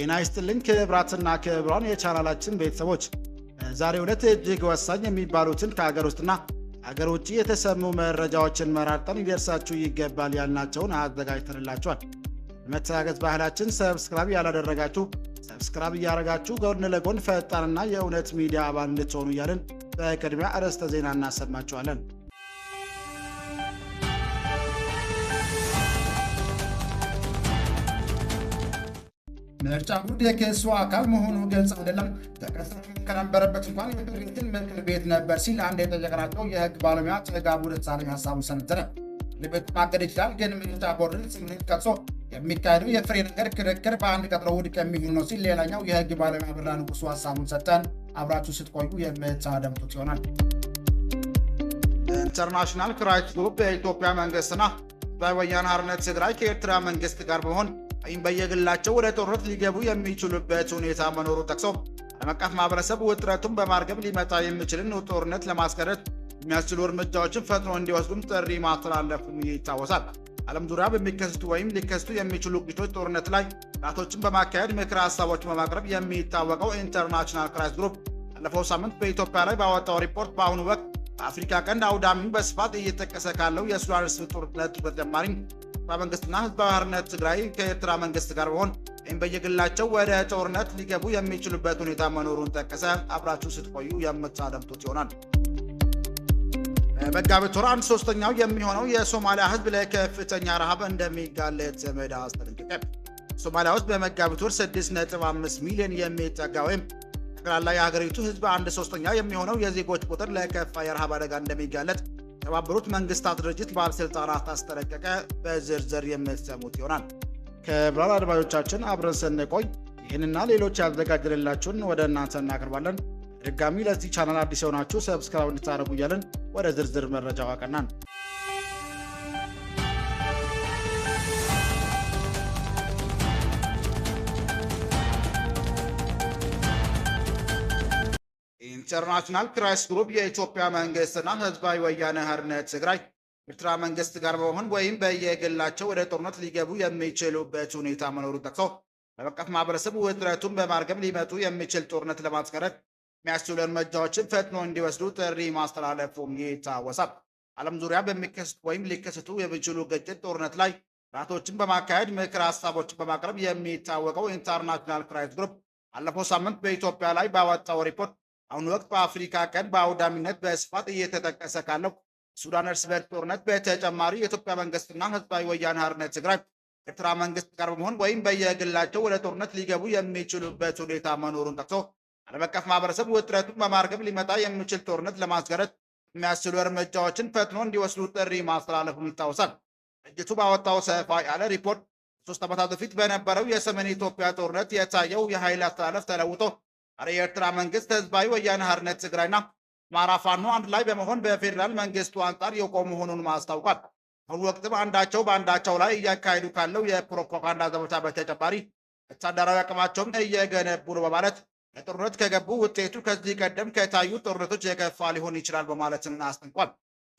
ጤና ይስጥልኝ ክብራትና ክብራን የቻናላችን ቤተሰቦች ዛሬ ዕለት እጅግ ወሳኝ የሚባሉትን ከሀገር ውስጥና ሀገር ውጭ የተሰሙ መረጃዎችን መራርጠን ይደርሳችሁ ይገባል ያልናቸውን አዘጋጅተንላችኋል። በመተጋገዝ ባህላችን ሰብስክራይብ ያላደረጋችሁ ሰብስክራይብ እያደረጋችሁ ጎን ለጎን ፈጣንና የእውነት ሚዲያ አባል እንድትሆኑ እያልን በቅድሚያ አርዕስተ ዜና እናሰማችኋለን። ምርጫ ቦርድ የክሱ አካል መሆኑ ግልጽ አይደለም። ተከሳሹ ከነበረበት እንኳን የፌዴሬሽን ምክር ቤት ነበር ሲል አንድ የጠየቅናቸው የህግ ባለሙያ ጥጋቡ ደሳለኝ ሀሳቡን ሰነዘረ። ለቤቱ ማገድ ይችላል፣ ግን ምርጫ ቦርድን ስምሪት ቀርጾ የሚካሄደው የፍሬ ነገር ክርክር በአንድ ቀጥሮ ውድቅ የሚሆን ነው ሲል ሌላኛው የህግ ባለሙያ ብራ ንጉሱ ሀሳቡን ሰጠን። አብራችሁ ስትቆዩ የምታደምጡት ይሆናል። ኢንተርናሽናል ክራይሲስ ግሩፕ የኢትዮጵያ መንግስትና በወያነ ሓርነት ትግራይ ከኤርትራ መንግስት ጋር በመሆን በየግላቸው ወደ ጦርነት ሊገቡ የሚችሉበት ሁኔታ መኖሩ ጠቅሶ ዓለም አቀፍ ማህበረሰብ ውጥረቱን በማርገብ ሊመጣ የሚችልን ጦርነት ለማስቀረት የሚያስችሉ እርምጃዎችን ፈጥኖ እንዲወስዱም ጥሪ ማስተላለፉም ይታወሳል። ዓለም ዙሪያ በሚከሰቱ ወይም ሊከሰቱ የሚችሉ ግጭቶች ጦርነት ላይ ጥናቶችን በማካሄድ ምክረ ሀሳቦችን በማቅረብ የሚታወቀው ኢንተርናሽናል ክራይሲስ ግሩፕ ባለፈው ሳምንት በኢትዮጵያ ላይ ባወጣው ሪፖርት በአሁኑ ወቅት በአፍሪካ ቀንድ አውዳሚው በስፋት እየተጠቀሰ ካለው የሱዳን እርስ ጦርነት በተጨማሪም መንግስትና ህዝባዊ ሓርነት ትግራይ ከኤርትራ መንግስት ጋር በመሆን በየግላቸው ወደ ጦርነት ሊገቡ የሚችሉበት ሁኔታ መኖሩን ጠቀሰ። አብራችሁ ስትቆዩ የምታደምጡት ይሆናል። በመጋቢት ወር 1/3 የሚሆነው የሶማሊያ ህዝብ ለከፍተኛ ረሃብ እንደሚጋለጥ ዘመድ አስጠነቀቀ። ሶማሊያ ውስጥ በመጋቢት ወር 6.5 ሚሊዮን የሚጠጋ ወይም ጠቅላላ የሀገሪቱ ህዝብ 1/3 የሚሆነው የዜጎች ቁጥር ለከፋ የረሃብ አደጋ እንደሚጋለጥ የተባበሩት መንግስታት ድርጅት ባለስልጣናት አስጠነቀቀ። በዝርዝር የምትሰሙት ይሆናል። ክቡራን አድማጮቻችን አብረን ስንቆይ ይህንና ሌሎች ያዘጋጀንላችሁን ወደ እናንተ እናቀርባለን። ድጋሚ ለዚህ ቻናል አዲስ የሆናችሁ ሰብስክራይብ እንድታደርጉ እያልን ወደ ዝርዝር መረጃው አቀናን። ኢንተርናሽናል ክራይሲስ ግሩፕ የኢትዮጵያ መንግስትና ህዝባዊ ወያነ ሓርነት ትግራይ ኤርትራ መንግስት ጋር በመሆን ወይም በየግላቸው ወደ ጦርነት ሊገቡ የሚችሉበት ሁኔታ መኖሩን ጠቅሶ ዓለም አቀፍ ማህበረሰብ ውጥረቱን በማርገብ ሊመጡ የሚችል ጦርነት ለማስቀረት የሚያስችሉ እርምጃዎችን ፈጥኖ እንዲወስዱ ጥሪ ማስተላለፉም ይታወሳል። ዓለም ዙሪያ በሚከሰቱ ወይም ሊከሰቱ የሚችሉ ግጭት ጦርነት ላይ ጥናቶችን በማካሄድ ምክረ ሀሳቦችን በማቅረብ የሚታወቀው ኢንተርናሽናል ክራይሲስ ግሩፕ ባለፈው ሳምንት በኢትዮጵያ ላይ ባወጣው ሪፖርት አሁን ወቅት በአፍሪካ ቀንድ በአውዳሚነት በስፋት እየተጠቀሰ ካለው ሱዳን እርስ በርስ ጦርነት በተጨማሪ የኢትዮጵያ መንግስትና ህዝባዊ ወያነ ሓርነት ትግራይ ኤርትራ መንግስት ጋር በመሆን ወይም በየግላቸው ወደ ጦርነት ሊገቡ የሚችሉበት ሁኔታ መኖሩን ጠቅሶ ዓለም አቀፍ ማህበረሰብ ውጥረቱን በማርገብ ሊመጣ የሚችል ጦርነት ለማስቀረት የሚያስችሉ እርምጃዎችን ፈጥኖ እንዲወስዱ ጥሪ ማስተላለፉን ይታወሳል። ድርጅቱ ባወጣው ሰፋ ያለ ሪፖርት 3 ዓመታት በፊት በነበረው የሰሜን ኢትዮጵያ ጦርነት የታየው የኃይል አስተላለፍ ተለውጦ የኤርትራ መንግስት ህዝባዊ ወያነ ሓርነት ትግራይና አማራ ፋኖ አንድ ላይ በመሆን በፌዴራል መንግስቱ አንጻር የቆሙ መሆኑን ማስታውቋል። አሁን ወቅትም አንዳቸው በአንዳቸው ላይ እያካሄዱ ካለው የፕሮፓጋንዳ ዘመቻ በተጨማሪ ወታደራዊ አቅማቸውን እየገነቡ ነው በማለት ለጦርነት ከገቡ ውጤቱ ከዚህ ቀደም ከታዩ ጦርነቶች የከፋ ሊሆን ይችላል በማለትም አስጠንቋል።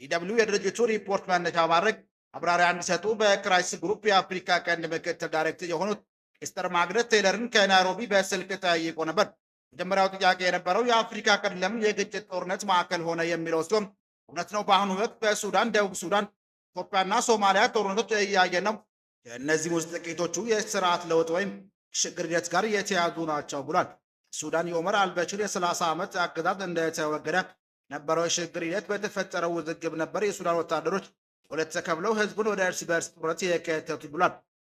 ኢደብሊው የድርጅቱ ሪፖርት መነሻ ማድረግ ማብራሪያ እንዲሰጡ በክራይሲስ ግሩፕ የአፍሪካ ቀንድ ምክትል ዳይሬክተር የሆኑት ሚስተር ማግነት ቴይለርን ከናይሮቢ በስልክ ጠይቆ ነበር። መጀመሪያው ጥያቄ የነበረው የአፍሪካ ቀንድ ለምን የግጭት ጦርነት ማዕከል ሆነ የሚለው ሲሆን እውነት ነው፣ በአሁኑ ወቅት በሱዳን፣ ደቡብ ሱዳን፣ ኢትዮጵያና ሶማሊያ ጦርነቶች እያየ ነው። ከእነዚህ ውስጥ ጥቂቶቹ የስርዓት ለውጥ ወይም ሽግግር ሂደት ጋር የተያዙ ናቸው ብሏል። ሱዳን የኦመር አልበሽር የ30 ዓመት አገዛዝ እንደተወገደ ነበረው የሽግግር ሂደት በተፈጠረው ውዝግብ ነበር የሱዳን ወታደሮች ሁለት ተከፍለው ህዝቡን ወደ እርስ በርስ ጦርነት የከተቱት ብሏል።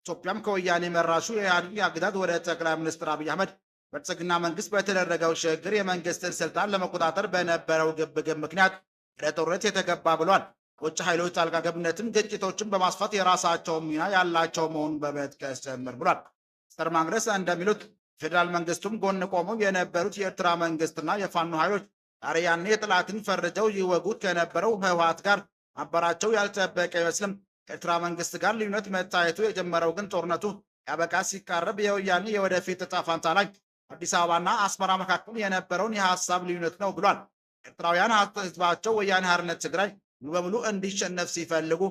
ኢትዮጵያም ከወያኔ መራሹ የኢህአዴግ አገዛዝ ወደ ጠቅላይ ሚኒስትር አብይ አህመድ ብልጽግና መንግስት በተደረገው ሽግግር የመንግስትን ስልጣን ለመቆጣጠር በነበረው ግብግብ ምክንያት ወደ ጦርነት የተገባ ብሏል። ውጭ ኃይሎች ጣልቃ ገብነትም ግጭቶችን በማስፋት የራሳቸው ሚና ያላቸው መሆኑን በመጥቀስ ጭምር ብሏል። ሚስተር ማግነስ እንደሚሉት ፌዴራል መንግስቱም ጎን ቆመው የነበሩት የኤርትራ መንግስትና የፋኖ ኃይሎች ዛሬ ያኔ የጥላትን ፈርጀው ይወጉት ከነበረው ህወሓት ጋር ማበራቸው ያልጠበቀ አይመስልም። ከኤርትራ መንግስት ጋር ልዩነት መታየቱ የጀመረው ግን ጦርነቱ ያበቃ ሲቃረብ የወያኔ የወደፊት ዕጣ ፈንታ ላይ አዲስ አበባና አስመራ መካከል የነበረውን የሐሳብ ልዩነት ነው ብሏል። ኤርትራውያን ህዝባቸው ወያነ ሓርነት ትግራይ ሙሉ በሙሉ እንዲሸነፍ ሲፈልጉ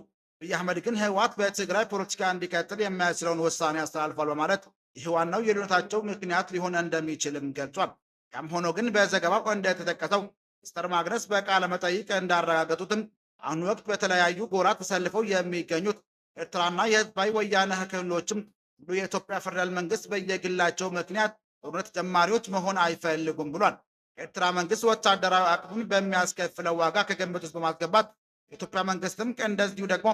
አብይ አህመድ ግን ህወሓት በትግራይ ፖለቲካ እንዲቀጥል የሚያስችለውን ውሳኔ አስተላልፏል በማለት ይህ ዋናው የልዩነታቸው ምክንያት ሊሆን እንደሚችልም ገልጿል። ያም ሆኖ ግን በዘገባው እንደተጠቀሰው ሚስተር ማግነስ በቃለ መጠይቅ እንዳረጋገጡትም አሁን ወቅት በተለያዩ ጎራ ተሰልፈው የሚገኙት ኤርትራና የህዝባዊ ወያነ ክልሎችም የኢትዮጵያ ፌዴራል መንግስት በየግላቸው ምክንያት ጦርነት ጀማሪዎች መሆን አይፈልጉም ብሏል። የኤርትራ መንግስት ወታደራዊ አቅሙን በሚያስከፍለው ዋጋ ከግምት ውስጥ በማስገባት የኢትዮጵያ መንግስትም እንደዚሁ ደግሞ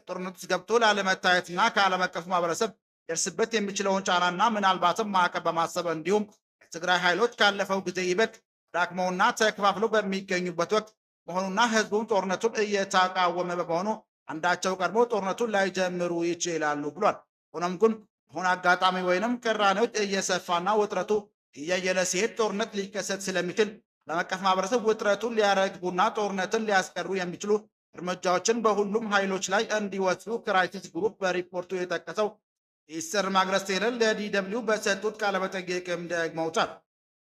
ጦርነት ውስጥ ገብቶ ላለመታየትና ከዓለም አቀፉ ማህበረሰብ ደርስበት የሚችለውን ጫናና ምናልባትም ማዕቀብ በማሰብ እንዲሁም የትግራይ ኃይሎች ካለፈው ጊዜ ይበልጥ ዳክመውና ተከፋፍለው በሚገኙበት ወቅት መሆኑና ህዝቡም ጦርነቱን እየተቃወመ በመሆኑ አንዳቸው ቀድሞ ጦርነቱን ላይጀምሩ ይችላሉ ብሏል። ሆኖም ግን አሁን አጋጣሚ ወይንም ቅራኔዎች እየሰፋና ውጥረቱ እያየለ ሲሄድ ጦርነት ሊከሰት ስለሚችል ዓለም አቀፍ ማህበረሰብ ውጥረቱን ሊያረግቡና ጦርነትን ሊያስቀሩ የሚችሉ እርምጃዎችን በሁሉም ኃይሎች ላይ እንዲወስዱ ክራይሲስ ግሩፕ በሪፖርቱ የጠቀሰው ሚስተር ማግነስ ለዲደብሊው በሰጡት ቃለመጠይቅም ደግመውታል።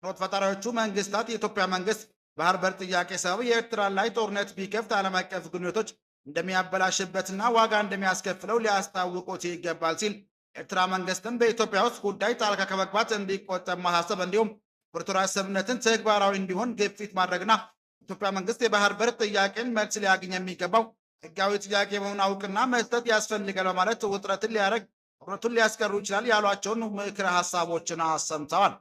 ኖት ፈጣሪዎቹ መንግስታት የኢትዮጵያ መንግስት ባህር በር ጥያቄ ሰበብ የኤርትራ ላይ ጦርነት ቢከፍት ዓለም አቀፍ ግንኙነቶች እንደሚያበላሽበትና ዋጋ እንደሚያስከፍለው ሊያስታውቁት ይገባል ሲል ኤርትራ መንግስትም በኢትዮጵያ ውስጥ ጉዳይ ጣልቃ ከመግባት እንዲቆጠብ ማሳሰብ እንዲሁም ፕሪቶሪያ ስምምነትን ተግባራዊ እንዲሆን ግፊት ማድረግና ኢትዮጵያ መንግስት የባህር በር ጥያቄን መልስ ሊያገኝ የሚገባው ህጋዊ ጥያቄ መሆኑን አውቅና መስጠት ያስፈልጋል በማለት ውጥረትን ሊያደርግ ጦርነቱን ሊያስቀሩ ይችላል ያሏቸውን ምክረ ሀሳቦችን አሰምተዋል።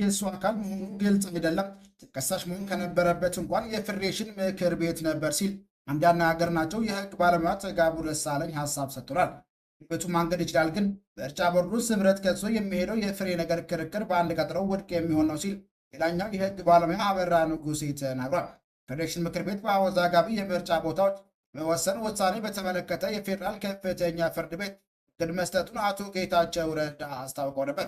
የሱ አካል መሆኑ ግልጽ አይደለም። ተከሳሽ መሆን ከነበረበት እንኳን የፌዴሬሽን ምክር ቤት ነበር ሲል አንድ ያነጋገርናቸው የህግ ባለሙያ ጥጋቡ ደሳለኝ ሀሳብ ሰጥቷል። ቤቱ ማንገድ ይችላል፣ ግን ምርጫ ቦርዱ ስምረት ከሶ የሚሄደው የፍሬ ነገር ክርክር በአንድ ቀጥሮ ውድቅ የሚሆን ነው ሲል ሌላኛው የህግ ባለሙያ አበራ ንጉሴ ተናግሯል። ፌዴሬሽን ምክር ቤት በአወዛጋቢ የምርጫ ቦታዎች መወሰን ውሳኔ በተመለከተ የፌዴራል ከፍተኛ ፍርድ ቤት እግድ መስጠቱን አቶ ጌታቸው ረዳ አስታውቀው ነበር።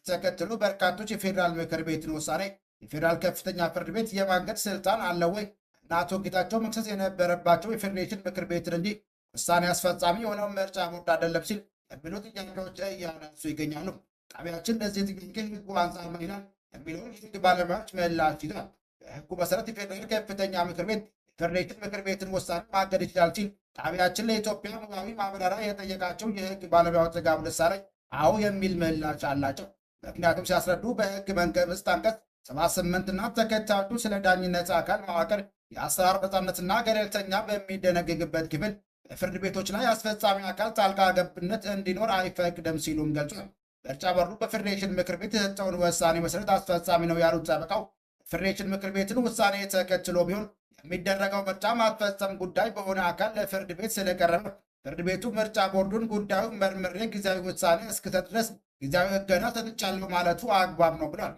ተከትሎ በርካቶች የፌዴራል ምክር ቤትን ውሳኔ የፌዴራል ከፍተኛ ፍርድ ቤት የማገድ ስልጣን አለው ወይ እና አቶ ጌታቸው መክሰስ የነበረባቸው የፌዴሬሽን ምክር ቤትን እንጂ ውሳኔ አስፈጻሚ የሆነው ምርጫ ቦርድ አይደለም ሲል የሚሉ ጥያቄዎች እያነሱ ይገኛሉ። ጣቢያችን ለዚህ ጥያቄ ህጉ አንጻር ምን ይላል የሚለውን የህግ ባለሙያዎች ምላሽ ይዟል። በህጉ መሰረት የፌዴራል ከፍተኛ ምክር ቤት የፌዴሬሽን ምክር ቤትን ውሳኔ ማገድ ይችላል ሲል ጣቢያችን ለኢትዮጵያ ሙያዊ ማብራሪያ የጠየቃቸው የህግ ባለሙያው ጥጋቡ ደሳለኝ አዎ የሚል ምላሽ አላቸው። ምክንያቱም ሲያስረዱ በህግ መንግስት አንቀጽ 78 እና ተከታዮቹ ስለ ዳኝነት አካል መዋቅር የአሰራር ነፃነትና ገለልተኛ በሚደነግግበት ክፍል በፍርድ ቤቶች ላይ አስፈጻሚ አካል ጣልቃ ገብነት እንዲኖር አይፈቅድም ሲሉም ገልጿል። ምርጫ ቦርዱ በፌዴሬሽን ምክር ቤት የሰጠውን ውሳኔ መሰረት አስፈጻሚ ነው ያሉት ጠበቃው ፌዴሬሽን ምክር ቤትን ውሳኔ ተከትሎ ቢሆን የሚደረገው ምርጫ ማስፈጸም ጉዳይ በሆነ አካል ለፍርድ ቤት ስለቀረበ ፍርድ ቤቱ ምርጫ ቦርዱን ጉዳዩ መርምሬ ጊዜያዊ ውሳኔ እስክሰጥ ድረስ ጊዜያዊ እገዳ ሰጥቻለሁ ማለቱ አግባብ ነው ብሏል።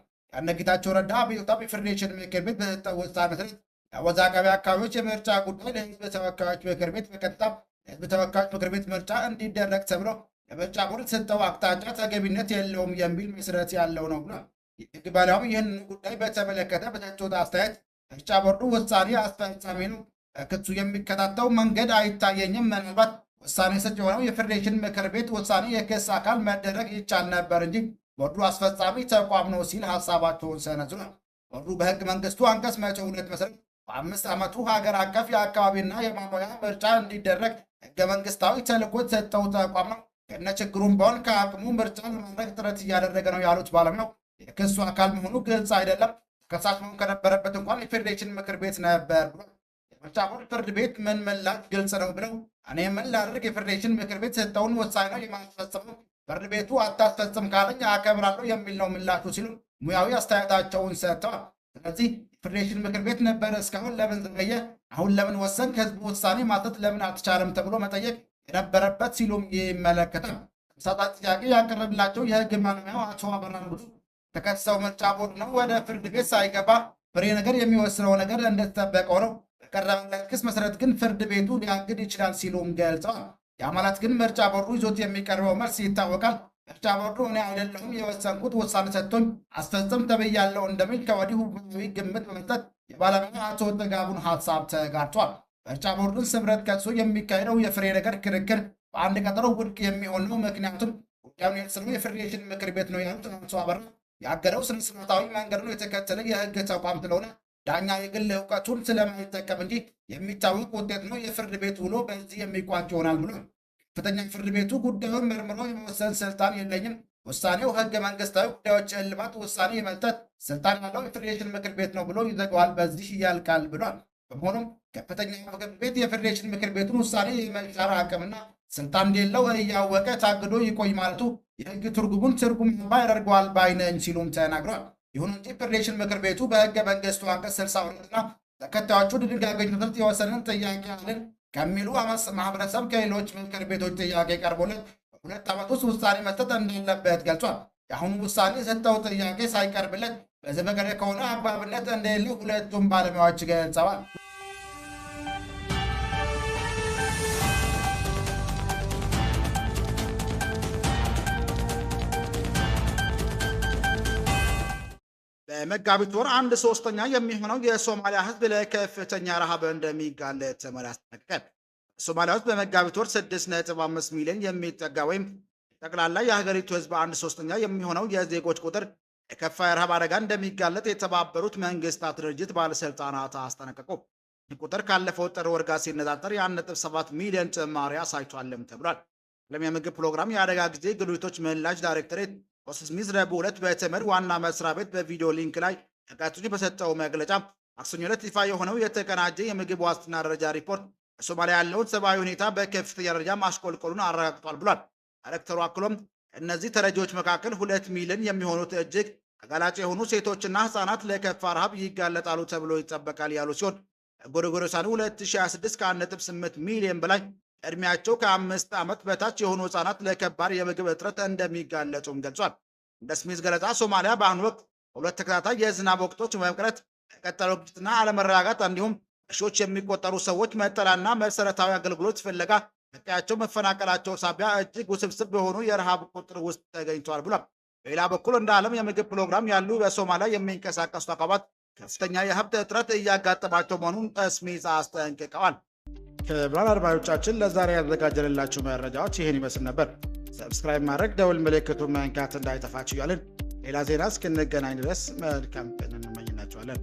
ጌታቸው ረዳ አቤቱታ በፌዴሬሽን ምክር ቤት በሰጠው ውሳኔ መሰረት የአወዛጋቢ አካባቢዎች የምርጫ ጉዳይ ለህዝብ ተወካዮች ምክር ቤት በቀጥታ ለህዝብ ተወካዮች ምክር ቤት ምርጫ እንዲደረግ ተብሎ ለምርጫ ቦርድ ሰጠው አቅጣጫ ተገቢነት የለውም የሚል መሰረት ያለው ነው ብሏል። የህግ ባለሙያው ይህን ጉዳይ በተመለከተ በሰጡት አስተያየት ምርጫ ቦርዱ ውሳኔ አስፈጻሚ ነው፣ ክሱ የሚከታተው መንገድ አይታየኝም። ምናልባት ውሳኔ ሰጭ የሆነው የፌዴሬሽን ምክር ቤት ውሳኔ የክስ አካል መደረግ ይቻል ነበር እንጂ ቦርዱ አስፈጻሚ ተቋም ነው ሲል ሀሳባቸውን ሰነዝሯል። ቦርዱ በህገ መንግስቱ አንቀጽ 102 መሰረት በ5 ዓመቱ ሀገር አቀፍ የአካባቢና የማሟያ ምርጫ እንዲደረግ ህገ መንግስታዊ ተልዕኮ የተሰጠው ተቋም ነው። ከነ ችግሩም ቢሆን ከአቅሙ ምርጫ ለማድረግ ጥረት እያደረገ ነው ያሉት ባለሙያው የክሱ አካል መሆኑ ግልጽ አይደለም፣ ተከሳሽ መሆን ከነበረበት እንኳን የፌዴሬሽን ምክር ቤት ነበር ብሏል። የምርጫ ቦርድ ፍርድ ቤት ምን ምላሽ ግልጽ ነው ብለው እኔ ምን ላድርግ የፌዴሬሽን ምክር ቤት የሰጠውን ውሳኔ ነው የማስፈጸመው፣ ፍርድ ቤቱ አታስፈጽም ካለኝ አከብራለሁ የሚል ነው ምላሹ ሲሉ ሙያዊ አስተያየታቸውን ሰጥተዋል። ስለዚህ የፌዴሬሽን ምክር ቤት ነበረ እስካሁን ለምን ዘገየ፣ አሁን ለምን ወሰን፣ ከህዝቡ ውሳኔ ማሰጥ ለምን አልተቻለም ተብሎ መጠየቅ የነበረበት ሲሉም ይመለከታል። ተመሳሳይ ጥያቄ ያቀረብላቸው የህግ ባለሙያው አቶ አበራ ንጉሱ ተከሰው ምርጫ ቦርድ ነው ወደ ፍርድ ቤት ሳይገባ ፍሬ ነገር የሚወስነው ነገር እንደተጠበቀው ነው፣ በቀረበለት ክስ መሰረት ግን ፍርድ ቤቱ ሊያግድ ይችላል ሲሉም ገልጸዋል። ያ ማለት ግን ምርጫ ቦርዱ ይዞት የሚቀርበው መልስ ይታወቃል። ምርጫ ቦርዱ እኔ አይደለሁም የወሰንኩት ውሳኔ ሰጥቶኝ አስፈጽም ተብያለሁ እንደሚል ከወዲሁ ግምት በመስጠት የባለሙያ አቶ ጥጋቡን ሀሳብ ተጋርቷል። ምርጫ ቦርዱን ስምረት ከሶ የሚካሄደው የፍሬ ነገር ክርክር በአንድ ቀጠሮ ውድቅ የሚሆን ነው። ምክንያቱም ጉዳዩን የተሰጠው የፌዴሬሽን ምክር ቤት ነው ያሉት አቶ አበራ ያገደው ስነ ስርዓታዊ መንገዱን የተከተለ የህግ ተቋም ስለሆነ ዳኛ የግል እውቀቱን ስለማይጠቀም እንጂ የሚታወቅ ውጤት ነው። የፍርድ ቤት ውሎ በዚህ የሚቋጭ ይሆናል ብሏል። ከፍተኛ ፍርድ ቤቱ ጉዳዩን መርምሮ የመወሰን ስልጣን የለኝም፣ ውሳኔው ህገ መንግስታዊ ጉዳዮች እልባት ውሳኔ የመስጠት ስልጣን ያለው የፌዴሬሽን ምክር ቤት ነው ብሎ ይዘጋዋል፣ በዚህ ያልቃል ብሏል። በመሆኑም ከፍተኛ ፍርድ ቤት የፌዴሬሽን ምክር ቤቱን ውሳኔ የመሻር አቅምና ስልጣን እንደሌለው እያወቀ ታግዶ ይቆይ ማለቱ የህግ ትርጉም ያደርገዋል ባይነኝ ሲሉም ተናግሯል። ይሁን እንጂ ፌዴሬሽን ምክር ቤቱ በህገ መንግስቱ አንቀጽ 62ና ተከታዮቹ ድንጋጌዎች መሰረት የወሰንን ጥያቄ አለን ከሚሉ ማህበረሰብ ከሌሎች ምክር ቤቶች ጥያቄ ቀርቦለት በ2 ዓመት ውስጥ ውሳኔ መስጠት እንዳለበት ገልጿል። የአሁኑ ውሳኔ የሰጠው ጥያቄ ሳይቀርብለት በዘፈቀደ ከሆነ አግባብነት እንደሌለው ሁለቱም ባለሙያዎች ገልጸዋል። በመጋቢት ወር 1/3 የሚሆነው የሶማሊያ ህዝብ ለከፍተኛ ረሃብ እንደሚጋለጥ ተመድ አስጠነቀቀ። ሶማሊያ ውስጥ በመጋቢት ወር 6.5 ሚሊዮን የሚጠጋ ወይም ጠቅላላ የሀገሪቱ ህዝብ 1/3 የሚሆነው የዜጎች ቁጥር ለከፋ የረሃብ አደጋ እንደሚጋለጥ የተባበሩት መንግስታት ድርጅት ባለስልጣናት አስጠነቀቁ። ይህ ቁጥር ካለፈው ጥር ወር ጋር ሲነጻጸር የ1.7 ሚሊዮን ጭማሪ አሳይቷልም ተብሏል። ዓለም የምግብ ፕሮግራም የአደጋ ጊዜ ግልዊቶች ምላሽ ዳይሬክቶሬት ኦስሚዝ ረቡዕ ዕለት በተመድ ዋና መስሪያ ቤት በቪዲዮ ሊንክ ላይ ጋዜጠኞች በሰጠው መግለጫ ማክሰኞ ዕለት ይፋ የሆነው የተቀናጀ የምግብ ዋስትና ደረጃ ሪፖርት በሶማሊያ ያለውን ሰብአዊ ሁኔታ በከፍተኛ ደረጃ ማሽቆልቆሉን አረጋግጧል ብሏል። ዳይሬክተሩ አክሎም እነዚህ ተረጂዎች መካከል 2 ሚሊዮን የሚሆኑት እጅግ ተጋላጭ የሆኑ ሴቶችና ህፃናት ለከፋ ረሃብ ይጋለጣሉ ተብሎ ይጠበቃል ያሉ ሲሆን ጎርጎሮሳውያኑ 2026 ከ1.8 ሚሊዮን በላይ እድሜያቸው ከ5 ዓመት በታች የሆኑ ህፃናት ለከባድ የምግብ እጥረት እንደሚጋለጡም ገልጿል። እንደ ስሚዝ ገለጻ ሶማሊያ በአሁኑ ወቅት ሁለት ተከታታይ የዝናብ ወቅቶች በመቅረት የቀጠለው ግጭትና አለመረጋጋት እንዲሁም ሺዎች የሚቆጠሩ ሰዎች መጠለያና መሰረታዊ አገልግሎት ፍለጋ ከቀያቸው መፈናቀላቸው ሳቢያ እጅግ ውስብስብ በሆኑ የረሃብ ቁጥር ውስጥ ተገኝተዋል ብሏል። በሌላ በኩል እንደ ዓለም የምግብ ፕሮግራም ያሉ በሶማሊያ የሚንቀሳቀሱ ተቋማት ከፍተኛ የሀብት እጥረት እያጋጠማቸው መሆኑን ስሚዝ አስጠንቅቀዋል። ክቡራን አድማጮቻችን ለዛሬ ያዘጋጀንላችሁ መረጃዎች ይህን ይመስል ነበር። ሰብስክራይብ ማድረግ ደውል ምልክቱን መንካት እንዳይጠፋችሁ እያልን ሌላ ዜና እስክንገናኝ ድረስ መልካም ቀን እንመኝላችኋለን።